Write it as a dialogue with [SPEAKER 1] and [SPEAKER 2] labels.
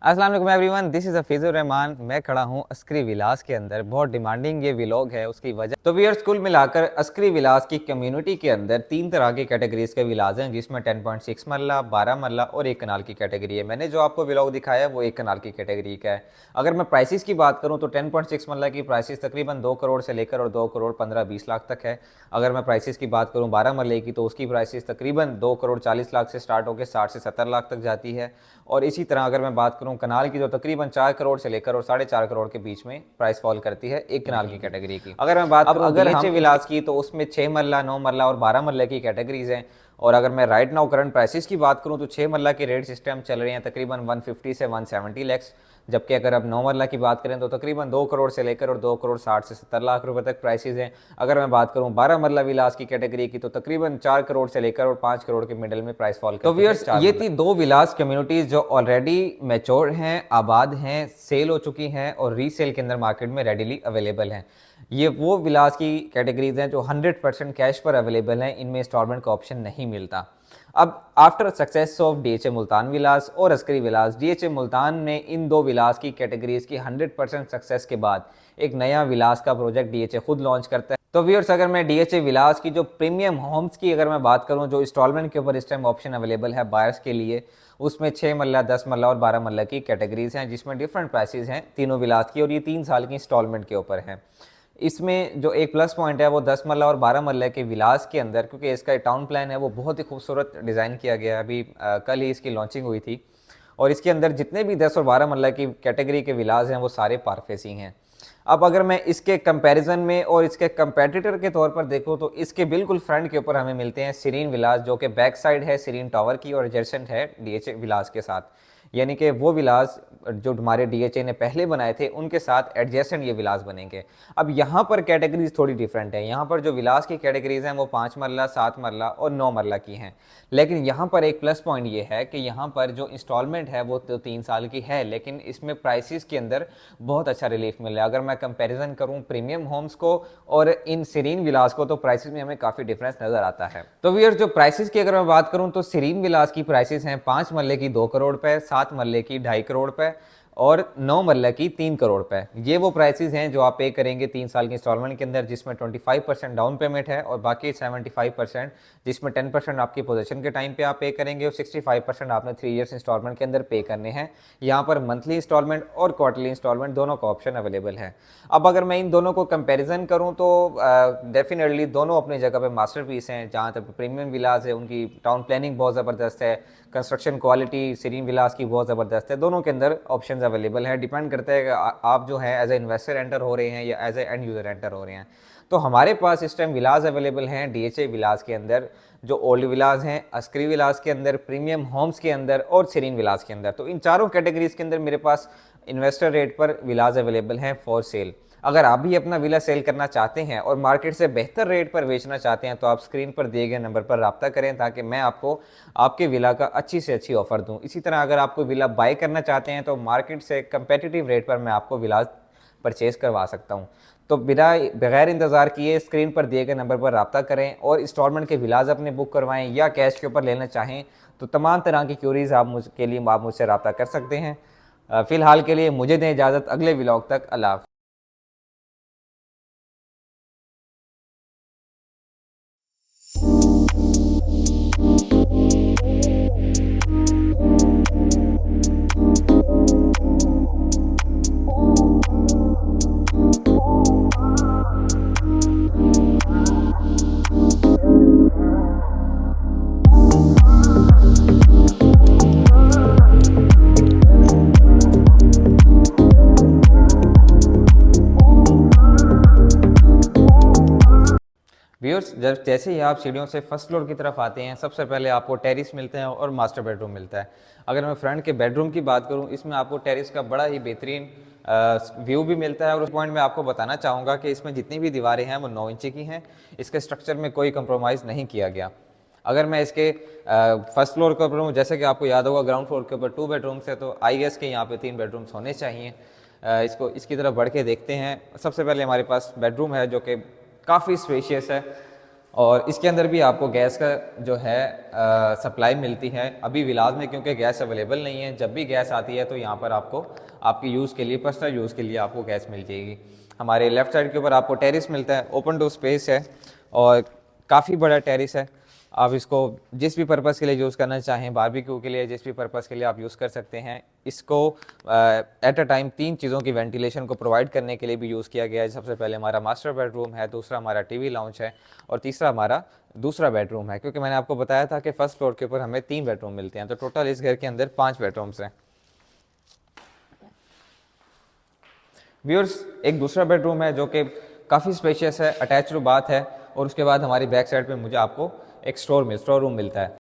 [SPEAKER 1] अस्सलाम वालेकुम everyone, this is हफीज़ुर Rahman. मैं खड़ा हूँ अस्करी विलास के अंदर। बहुत डिमांडिंग ये व्लॉग है, उसकी वजह तो व्यूअर्स कुल मिलाकर अस्करी विलास की कम्युनिटी के अंदर 3 तरह के कैटेगरीज के विलास हैं, जिसमें 10.6 मरला, 12 मरला और 1 कनाल की कैटेगरी है। मैंने जो आपको व्लॉग दिखाया है वो 1 कनाल की कैटेगरी का है। अगर मैं प्राइसेस की बात करूँ तो 10.6 मरला की प्राइसेस तकरीबन 2 करोड़ से लेकर और 2 करोड़ 15-20 लाख तक है। अगर मैं प्राइसेस की बात करूँ 12 मरले की तो उसकी प्राइसेस तकरीबन 2 करोड़ 40 लाख से स्टार्ट होकर 60 से 70 लाख तक जाती है। और इसी तरह अगर मैं बात करूं कनाल की तो तकरीबन 4 करोड़ से लेकर और 4.5 करोड़ के बीच में प्राइस फॉल करती है एक कनाल की कैटेगरी की। अगर मैं बात करूं डीएचए विलास की तो उसमें 6 मरला, 9 मरला और 12 मरले की कैटेगरीज हैं। और अगर मैं राइट नाउ करंट प्राइसेस की बात करूं तो 6 मरला के रेट सिस्टम चल रहे हैं तकरीबन 150 से 170 लैक्स, जबकि अगर अब 9 मरला की बात करें तो तकरीबन 2 करोड़ से लेकर और 2 करोड़ 60 से 70 लाख रुपए तक प्राइसेस हैं। अगर मैं बात करूं 12 मरला विलास की कैटेगरी की तो तकरीबन 4 करोड़ से लेकर और 5 करोड़ के मिडिल में प्राइस फॉल करती है। तो व्यूअर्स ये थी 2 विलास कम्युनिटीज जो ऑलरेडी मैच्योर हैं, आबाद हैं, सेल हो चुकी हैं और रीसेल के अंदर मार्केट में रेडिली अवेलेबल हैं। ये वो विलास की कैटेगरीज हैं जो 100% कैश पर अवेलेबल हैं, इनमें इंस्टॉलमेंट का ऑप्शन नहीं मिलता। अब after success of DHA Multan villas और अस्करी विलास, डीएचए मुल्तान ने इन 2 विलास की कैटेगरीज की 100% सक्सेस के बाद एक नया विलास का प्रोजेक्ट डीएचए खुद लॉन्च करता है। तो व्यूअर्स अगर मैं डीएचए विलास की जो प्रीमियम होम्स की अगर मैं बात करूं, जो इंस्टॉलमेंट के ऊपर इस टाइम ऑप्शन अवेलेबल है बायर्स के लिए, उसमें 6 मरला, 10 मरला और 12 मरला की कैटेगरीज हैं, जिसमें डिफरेंट प्राइसेस हैं तीनों विलास की और ये 3 साल की इंस्टॉलमेंट के ऊपर हैं। इसमें जो एक प्लस पॉइंट है वो 10 मरला और 12 मरला के विलास के अंदर, क्योंकि इसका टाउन प्लान है वो बहुत ही खूबसूरत डिज़ाइन किया गया है। अभी कल ही इसकी लॉन्चिंग हुई थी और इसके अंदर जितने भी 10 और 12 मरला की कैटेगरी के विलास हैं वो सारे पार्क फेसिंग हैं। अब अगर मैं इसके कंपैरिजन में और इसके कंपेटिटर के तौर पर देखूं तो इसके बिल्कुल फ्रंट के ऊपर हमें मिलते हैं सीरीन विलास, जो कि बैक साइड है सीरीन टावर की और एडजेसेंट है डीएचए विलास के साथ। यानी कि वो विलास जो हमारे डीएचए ने पहले बनाए थे उनके साथ एडजेसेंट ये विलास बनेंगे। अब यहाँ पर कैटेगरीज थोड़ी डिफरेंट है। यहाँ पर जो विलास की कैटेगरीज हैं वो 5 मरला, 7 मरला और 9 मरला की हैं। लेकिन यहाँ पर एक प्लस पॉइंट ये है कि यहाँ पर जो इंस्टॉलमेंट है वो तो 3 साल की है, लेकिन इसमें प्राइसेस के अंदर बहुत अच्छा रिलीफ मिल रहा है। अगर मैं कंपैरिजन करूँ प्रीमियम होम्स को और इन सीरीन विलास को तो प्राइसेस में हमें काफ़ी डिफरेंस नज़र आता है। तो व्यूअर्स जो प्राइसेस की अगर मैं बात करूँ तो सीरीन विलास की प्राइसेस हैं 5 मरले की 2 करोड़ रुपए, 7 मरले की 2.5 करोड़ रुपए और 9 मरला की 3 करोड़ रुपए। ये वो प्राइसेस हैं जो आप पे करेंगे 3 साल की इंस्टॉलमेंट के अंदर, जिसमें 25% डाउन पेमेंट है और बाकी 75% जिसमें 10% आपकी पोजीशन के टाइम पे आप पे करेंगे और 65% आपने 3 इयर्स इंस्टॉलमेंट के अंदर पे करने हैं। यहाँ पर मंथली इंस्टॉलमेंट और क्वार्टरली इंस्टॉलमेंट दोनों का ऑप्शन अवेलेबल है। अब अगर मैं इन दोनों को कंपेरिजन करूँ तो डेफिनेटली दोनों अपनी जगह पर मास्टरपीस हैं। जहाँ तक प्रीमियम विलास है उनकी टाउन प्लानिंग बहुत ज़बरदस्त है, कंस्ट्रक्शन क्वालिटी सीरीन विलास की बहुत ज़बरदस्त है। दोनों के अंदर ऑप्शंस अवेलेबल है, डिपेंड करता है कि आप जो है एज ए इन्वेस्टर एंटर हो रहे हैं या as a end user enter हो रहे हैं। तो हमारे पास इस टाइम विलास अवेलेबल हैं डीएचए विलास के अंदर, जो ओल्ड विलास हैं, अस्करी विलास के अंदर, प्रीमियम होम्स के अंदर और सीरीन विलास के अंदर। तो इन चारों कैटेगरीज के अंदर मेरे पास इन्वेस्टर रेट पर विलास अवेलेबल हैं फॉर सेल। अगर आप भी अपना विला सेल करना चाहते हैं और मार्केट से बेहतर रेट पर बेचना चाहते हैं तो आप स्क्रीन पर दिए गए नंबर पर रब्ता करें, ताकि मैं आपको आपके विला का अच्छी से अच्छी ऑफर दूं। इसी तरह अगर आप कोई विला बाय करना चाहते हैं तो मार्केट से कंपेटिटिव रेट पर मैं आपको विला परचेज करवा सकता हूं। तो बगैर इंतज़ार किए स्क्रीन पर दिए गए नंबर पर रब्ता करें और इंस्टॉलमेंट के विलाज अपने बुक करवाएं या कैश के ऊपर लेना चाहें तो तमाम तरह की क्यूरीज आप मुझसे रब्ता कर सकते हैं। फ़िलहाल के लिए मुझे दें इजाज़त, अगले व्लॉग तक अल्लाह हाफ़िज़। व्यूअर्स जब जैसे ही आप सीढ़ियों से फर्स्ट फ्लोर की तरफ आते हैं सबसे पहले आपको टेरिस मिलते हैं और मास्टर बेडरूम मिलता है। अगर मैं फ्रंट के बेडरूम की बात करूं, इसमें आपको टेरिस का बड़ा ही बेहतरीन व्यू भी मिलता है। और उस पॉइंट में आपको बताना चाहूँगा कि इसमें जितनी भी दीवारें हैं वो 9 इंची की हैं। इसके स्ट्रक्चर में कोई कंप्रोमाइज़ नहीं किया गया। अगर मैं इसके फर्स्ट फ्लोर के ऊपर हूँ, जैसे कि आपको याद होगा ग्राउंड फ्लोर के ऊपर 2 बेडरूम्स है, तो आई गेस के यहाँ पे 3 बेडरूम्स होने चाहिए। इसकी तरफ बढ़ के देखते हैं। सबसे पहले हमारे पास बेडरूम है जो कि काफ़ी स्पेशियस है और इसके अंदर भी आपको गैस का जो है सप्लाई मिलती है। अभी विलास में क्योंकि गैस अवेलेबल नहीं है, जब भी गैस आती है तो यहाँ पर आपको आपके यूज़ के लिए, पर्सनल यूज़ के लिए आपको गैस मिल जाएगी। हमारे लेफ़्ट साइड के ऊपर आपको टेरिस मिलता है, ओपन टू स्पेस है और काफ़ी बड़ा टेरिस है। आप इसको जिस भी पर्पज़ के लिए यूज़ करना चाहें, बारबेक्यू के लिए, जिस भी पर्पज़ के लिए आप यूज़ कर सकते हैं। इसको एट अ टाइम 3 चीज़ों की वेंटिलेशन को प्रोवाइड करने के लिए भी यूज़ किया गया है। सबसे पहले हमारा मास्टर बेडरूम है, दूसरा हमारा टीवी लाउंज है और तीसरा हमारा दूसरा बेडरूम है, क्योंकि मैंने आपको बताया था कि फर्स्ट फ्लोर के ऊपर हमें 3 बेडरूम मिलते हैं, तो टोटल इस घर के अंदर 5 बेडरूम्स हैं। व्यूअर्स, एक दूसरा बेडरूम है जो कि काफ़ी स्पेशियस है, अटैच्ड बाथ है और उसके बाद हमारी बैक साइड पे मुझे आपको एक स्टोर रूम मिलता है।